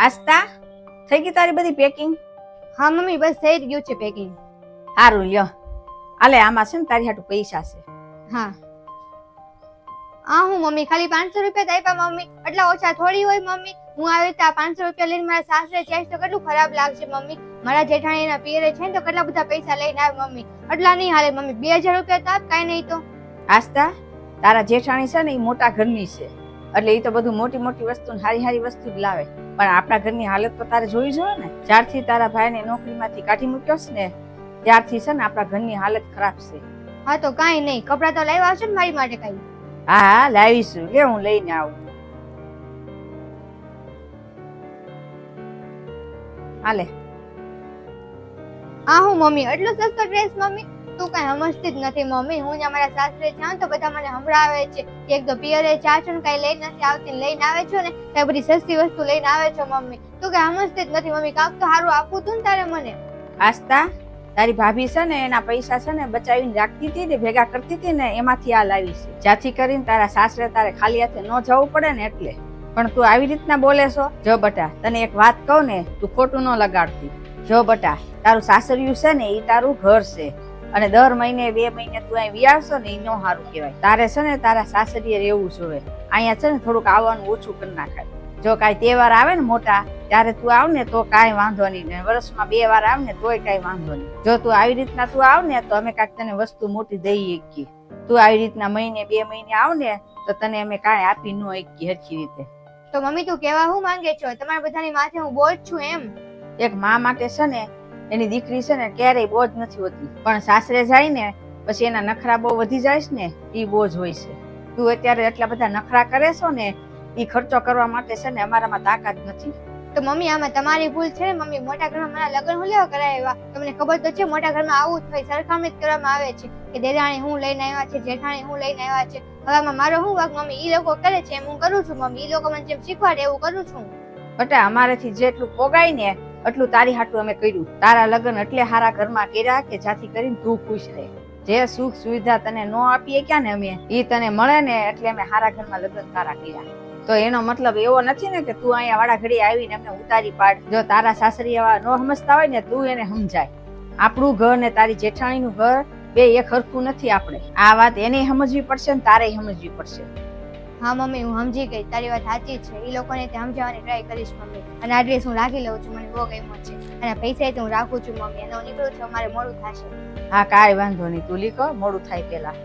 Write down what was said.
આસ્તા થઈ ગઈ તારી બધી પેકિંગ? હા મમ્મી, બસ થઈ જ ગયું છે પેકિંગ. સારું લ્યો, આલે આમાં છે ને તારી હાટુ પૈસા છે. હા હું મમ્મી ખાલી 500 રૂપિયા જ આપ્યા મમ્મી, એટલા ઓછા થોડી હોય મમ્મી. હું આવી રીતે 500 રૂપિયા લઈને મારા સાસરે જઈશ તો કેટલું ખરાબ લાગશે મમ્મી. મારા જેઠાણીના પિયરે છે ને તો કેટલા બધા પૈસા લઈને આવે મમ્મી, એટલા નહીં હાલે મમ્મી. 2000 રૂપિયા તો આપ, કાંઈ નહીં તો. આસ્તા, તારા જેઠાણી છે ને એ મોટા ઘરની છે, એટલે એ તો બધું મોટી મોટી વસ્તુ હારી હારી વસ્તુ જ લાવે, પણ આપણા ઘરની હાલત તો તારે જોવી જોઈએ ને. જ્યારથી તારા ભાઈને નોકરીમાંથી કાઢી મૂક્યો છે ને ત્યારથી છે ને આપણા ઘરની હાલત ખરાબ છે. હા તો કાંઈ નહીં, કપડાં તો લાવ્યા આવશે ને મારી માટે કાંઈ? હા લાવીશું, લે હું લઈને આવું. હાલે. હું મમ્મી એટલો સસ્તો ડ્રેસ મમ્મી? તું કઈ સમજતી જ નથી મમ્મી. હું જ્યાં મારા સાસરે જાઉં તો બધા મને સંભળાવે છે કે એક તો પિયરે જા છો ને કઈ લઈને નથી આવતી, લઈને આવે છો ને કઈ બધી સસ્તી વસ્તુ લઈને આવે છો મમ્મી. તું કઈ સમજતી જ નથી મમ્મી. કાંક તો સારું આપવું તું ને તારે મને. આસ્તા, તારી ભાભી છે ને એના પૈસા છે ને બચાવીને રાખતી હતી ને ભેગા કરતી હતી ને એમાંથી આ લાવી છે, જ્યાંથી કરીને તારા સાસરે તારે ખાલી હાથે ન જવું પડે ને એટલે. પણ તું આવી રીતના બોલે છો? જો બટા, તને એક વાત કહું ને, તું ખોટું ન લગાડતી. જો બટા, તારું સાસરિયું છે ને એ તારું ઘર છે, અને દર મહિને 2 મહિને તું અહીં વિયાવશો ને એ ન સારું કહેવાય. તારે છે ને તારા સાસરીએ રહેવું જોઈએ. અહીંયા છે ને થોડુંક આવવાનું ઓછું કરી નાખાય. જો કાંઈ તહેવાર આવે ને મોટા ત્યારે તું આવ ને તો કાંઈ વાંધો નહીં, ને વર્ષમાં 2 વાર આવ ને તોય કાંઈ વાંધો નહીં. જો તું આવી રીતના તું આવ ને તો અમે કાંઈક તને વસ્તુ મોટી દઈ શકીએ. તું આવી રીતના મહિને 2 મહિને આવ ને તો તને અમે કાંઈ આપી ન શકીએ હરખી રીતે. તો મમ્મી તું કેવા શું માંગે છો? તમારા બધાની માથે હું બોજ છું એમ? એક માં માટે છે ને એની દીકરી છે ને ક્યારેય બોજ નથી હોતી, પણ સાસરે જાય ને પછી એના નખરા બહુ વધી જાય ને એ બોજ હોય છે. તું અત્યારે એટલા બધા નખરા કરે છો ને એ ખર્ચો કરવા માટે છે ને અમારામાં તાકાત નથી. તો મમ્મી આમાં તમારી ભૂલ છે ને મમ્મી. મોટા ઘરમાં મારા લગ્ન હું લેવા કરાવ્યા? તમને ખબર તો છે મોટા ઘરમાં આવું જ થાય, સરખામણી જ કરવામાં આવે છે કે દેરાણી હું લઈને આવ્યા છે, જેઠાણી હું લઈને આવ્યા છે. હવે આમાં મારો શું વાંક મમ્મી? ઈ લોકો કરે છે એમ હું કરું છું મમ્મી. ઈ લોકો મને જેમ શીખવાડે એવું કરું છું. બટા, અમારેથી જેટલું પોગાય ને એટલું તારી હાટું અમે કર્યું. તારા લગ્ન એટલે હારા ઘરમાં કર્યા કે જ્યાંથી કરીને તું ખુશ રહે. જે સુખ સુવિધા તને ન આપીએ ક્યાં ને અમે ઈ તને મળે ને એટલે અમે હારા ઘરમાં લગ્ન તારા કર્યા. તો એનો મતલબ એવો નથી ને કે તું અહીંયા વાડા ઘડી આવીને અમને ઉતારી પાડ. જો તારા સાસરીયા ન સમજતા હોય ને તું એને સમજાય. આપણું ઘર ને તારી જેઠાણીનું ઘર બે એક હરખું નથી. આપણે આ વાત એને સમજવી પડશે ને તારે સમજવી પડશે. હા મમ્મી, હું સમજી ગઈ, તારી વાત સાચી છે. એ લોકોને તે સમજાવવાની ટ્રાય કરીશ મમ્મી. અને આ ડ્રેસ હું રાખી લઉં છું, મને બહુ ગમ્યો છે. અને પૈસા તો હું રાખું છું મમ્મી. અને હું નીકળું છું, અમારે મોડું થશે. હા કાંઈ વાંધો નહીં, તું લીકો, મોડું થાય પેલા.